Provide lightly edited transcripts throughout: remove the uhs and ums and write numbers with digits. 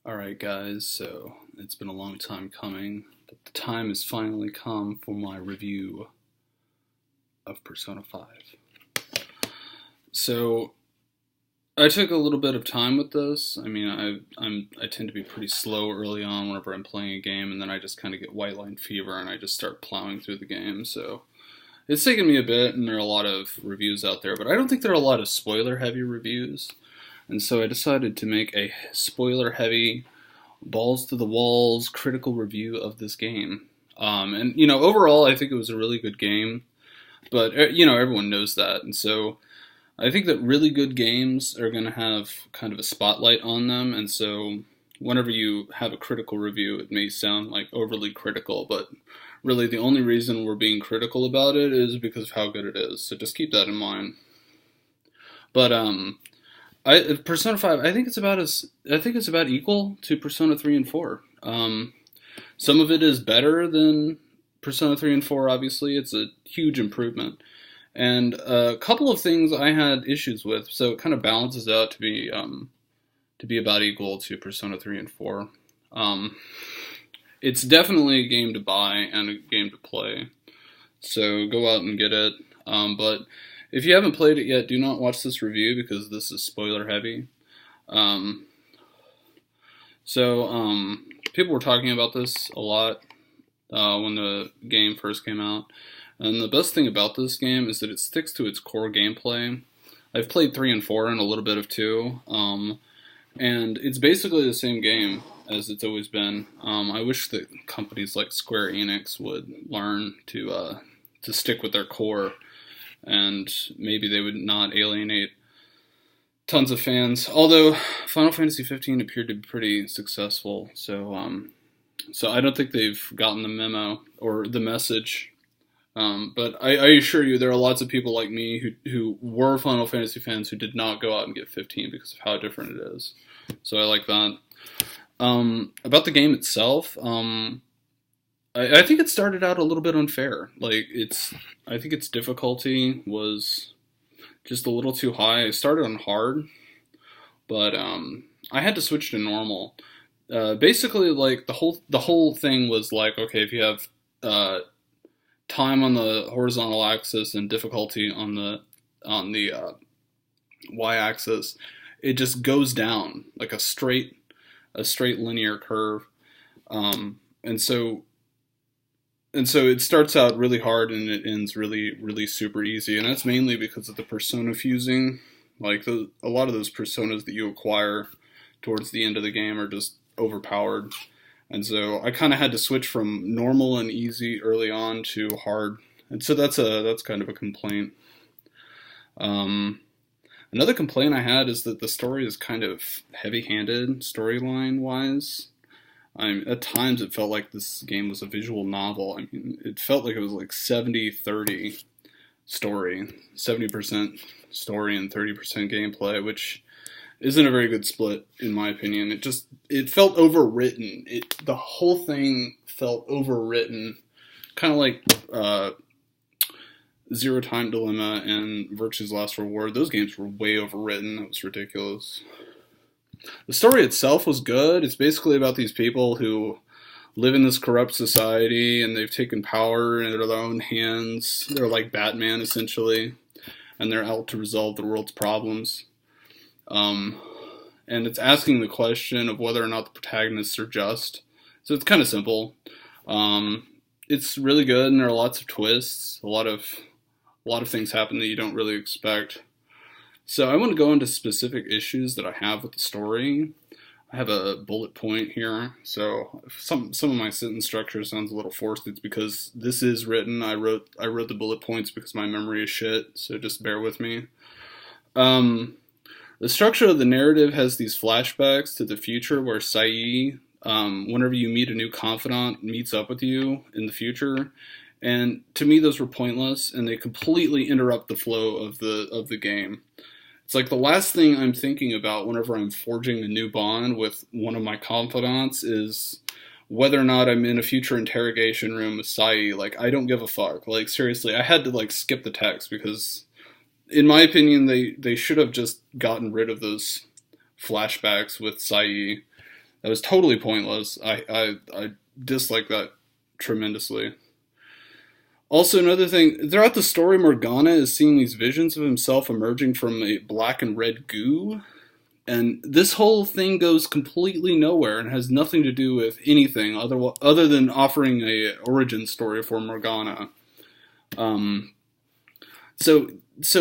Alright, guys, so it's been a long time coming, but the time has finally come for my review of Persona 5. So, I took a little bit of time with this. I mean, I tend to be pretty slow early on whenever I'm playing a game, and then I just kind of get white line fever and I just start plowing through the game. So, it's taken me a bit, and there are a lot of reviews out there, but I don't think there are a lot of spoiler heavy reviews. And so I decided to make a spoiler heavy balls to the walls critical review of this game. Overall, I think it was a really good game, but everyone knows that, and so I think that really good games are going to have kind of a spotlight on them, and so whenever you have a critical review, it may sound like overly critical, but really the only reason we're being critical about it is because of how good it is. So just keep that in mind. But Persona 5, I think it's about equal to Persona 3 and 4. Some of it is better than Persona 3 and 4, obviously. It's a huge improvement. And a couple of things I had issues with, so it kind of balances out to be about equal to Persona 3 and 4. It's definitely a game to buy and a game to play. So go out and get it. But if you haven't played it yet, do not watch this review because this is spoiler heavy. Um, People were talking about this a lot when the game first came out. And the best thing about this game is that it sticks to its core gameplay. I've played 3 and 4 and a little bit of 2. And it's basically the same game as it's always been. I wish that companies like Square Enix would learn to stick with their core, and maybe they would not alienate tons of fans. Although Final Fantasy 15 appeared to be pretty successful, so I don't think they've gotten the memo or the message. But I assure you, there are lots of people like me who were Final Fantasy fans who did not go out and get 15 because of how different it is. So I like that. About the game itself, I think it started out a little bit unfair. I think its difficulty was just a little too high. I started on hard, but I had to switch to normal. Basically, like the whole thing was like, okay, if you have time on the horizontal axis and difficulty on the y-axis, it just goes down like a straight linear curve, and so it starts out really hard and it ends really really super easy, and that's mainly because of the persona fusing. A lot of those personas that you acquire towards the end of the game are just overpowered. And so I kind of had to switch from normal and easy early on to hard, and so that's kind of a complaint. Another complaint I had is that the story is kind of heavy-handed storyline wise. At times it felt like this game was a visual novel. I mean, it felt like it was like 70-30 story, 70% story and 30% gameplay, which isn't a very good split in my opinion. It felt overwritten. The whole thing felt overwritten, kind of like Zero Time Dilemma and Virtue's Last Reward. Those games were way overwritten. It was ridiculous. The story itself was good. It's basically about these people who live in this corrupt society and they've taken power into their own hands. They're like Batman essentially, and they're out to resolve the world's problems. And it's asking the question of whether or not the protagonists are just. So it's kind of simple. It's really good, and there are lots of twists. A lot of things happen that you don't really expect. So I want to go into specific issues that I have with the story. I have a bullet point here. So if some of my sentence structure sounds a little forced, it's because this is written. I wrote the bullet points because my memory is shit. So just bear with me. The structure of the narrative has these flashbacks to the future where Sae, whenever you meet a new confidant, meets up with you in the future. And to me, those were pointless, and they completely interrupt the flow of the game. It's like the last thing I'm thinking about whenever I'm forging a new bond with one of my confidants is whether or not I'm in a future interrogation room with Sae. Like, I don't give a fuck. Like, seriously, I had to skip the text because, in my opinion, they should have just gotten rid of those flashbacks with Sae. That was totally pointless. I dislike that tremendously. Also, another thing, throughout the story, Morgana is seeing these visions of himself emerging from a black and red goo. And this whole thing goes completely nowhere and has nothing to do with anything other than offering a origin story for Morgana. Um, so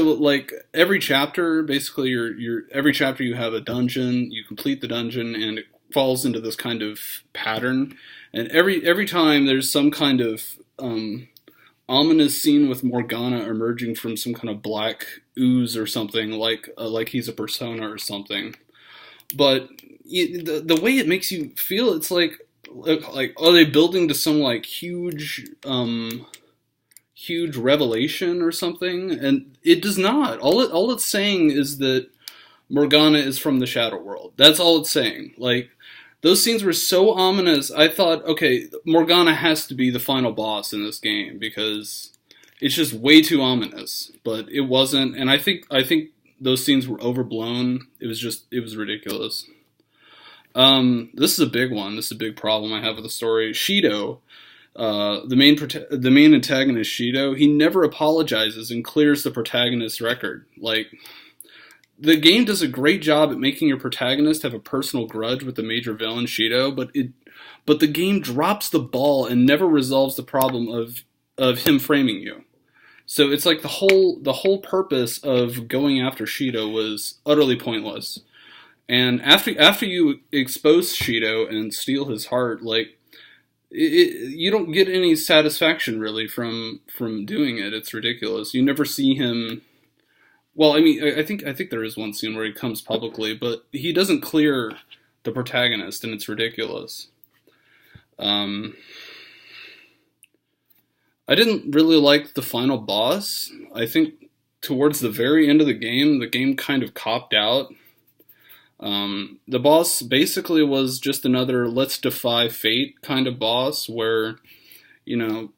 like every chapter, basically, every chapter you have a dungeon. You complete the dungeon, and it falls into this kind of pattern. And every time there's some kind of ominous scene with Morgana emerging from some kind of black ooze or something, like he's a persona or something. But the way it makes you feel, it's like are they building to some like huge revelation or something? And it does not. All it's saying is that Morgana is from the Shadow World. That's all it's saying. Like, those scenes were so ominous. I thought, okay, Morgana has to be the final boss in this game because it's just way too ominous. But it wasn't, and I think those scenes were overblown. It was ridiculous. This is a big one. This is a big problem I have with the story. Shido, the main antagonist, Shido, he never apologizes and clears the protagonist's record. Like, the game does a great job at making your protagonist have a personal grudge with the major villain, Shido, but the game drops the ball and never resolves the problem of him framing you. So it's like the whole purpose of going after Shido was utterly pointless. And after you expose Shido and steal his heart, like you don't get any satisfaction really from doing it. It's ridiculous. You never see him. Well, I mean, I think there is one scene where he comes publicly, but he doesn't clear the protagonist, and it's ridiculous. I didn't really like the final boss. I think towards the very end of the game kind of copped out. The boss basically was just another let's defy fate kind of boss where, you know,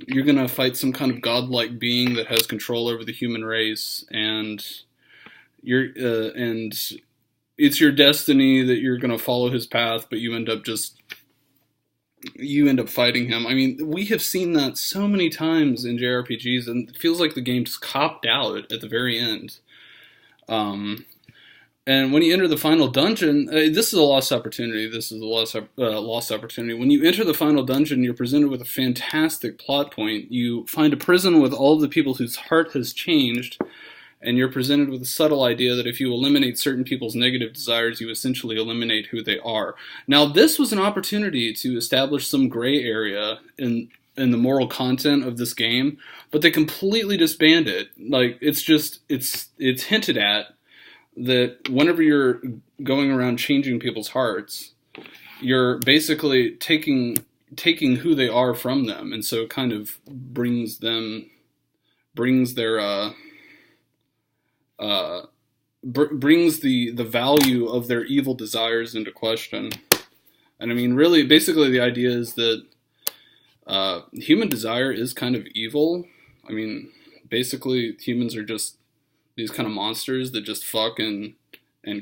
you're going to fight some kind of godlike being that has control over the human race, and and it's your destiny that you're going to follow his path, but you end up fighting him. I mean, we have seen that so many times in JRPGs, and it feels like the game just copped out at the very end. And when you enter the final dungeon, this is a lost opportunity. This is a lost opportunity. When you enter the final dungeon, you're presented with a fantastic plot point. You find a prison with all of the people whose heart has changed, and you're presented with a subtle idea that if you eliminate certain people's negative desires, you essentially eliminate who they are. Now, this was an opportunity to establish some gray area in the moral content of this game, but they completely disband it. Like, it's hinted at that whenever you're going around changing people's hearts, you're basically taking who they are from them, and so it kind of brings their brings the value of their evil desires into question. And I mean, really, basically the idea is that human desire is kind of evil. I mean, basically humans are just these kind of monsters that just fuck and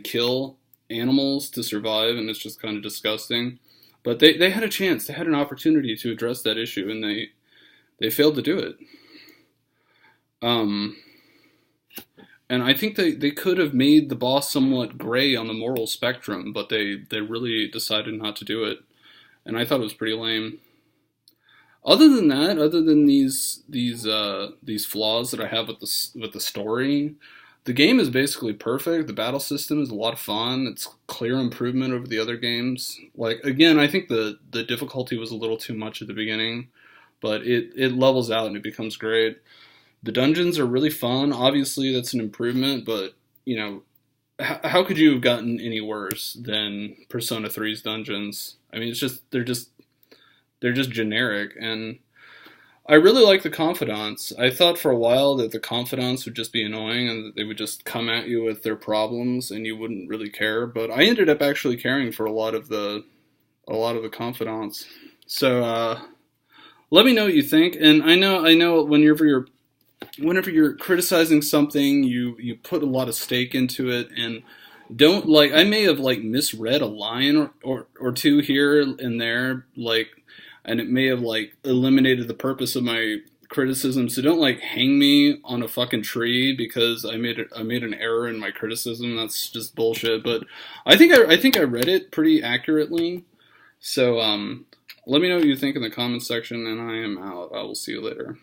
kill animals to survive, and it's just kind of disgusting. But they had a chance, they had an opportunity to address that issue, and they failed to do it. And I think they could have made the boss somewhat gray on the moral spectrum, but they really decided not to do it, and I thought it was pretty lame. Other than that, other than these flaws that I have with the story, the game is basically perfect. The battle system is a lot of fun. It's clear improvement over the other games. Like, again, I think the difficulty was a little too much at the beginning, but it levels out and it becomes great. The dungeons are really fun. Obviously, that's an improvement, but you know, how could you have gotten any worse than Persona 3's dungeons? I mean, they're just generic, and I really like the confidants. I thought for a while that the confidants would just be annoying and that they would just come at you with their problems and you wouldn't really care, but I ended up actually caring for a lot of the confidants. So let me know what you think. And I know whenever you're criticizing something, you put a lot of stake into it, and don't like I may have like misread a line or two here and there, like, and it may have like eliminated the purpose of my criticism. So don't like hang me on a fucking tree because I made an error in my criticism. That's just bullshit. But I think I read it pretty accurately. So let me know what you think in the comments section, and I am out. I will see you later.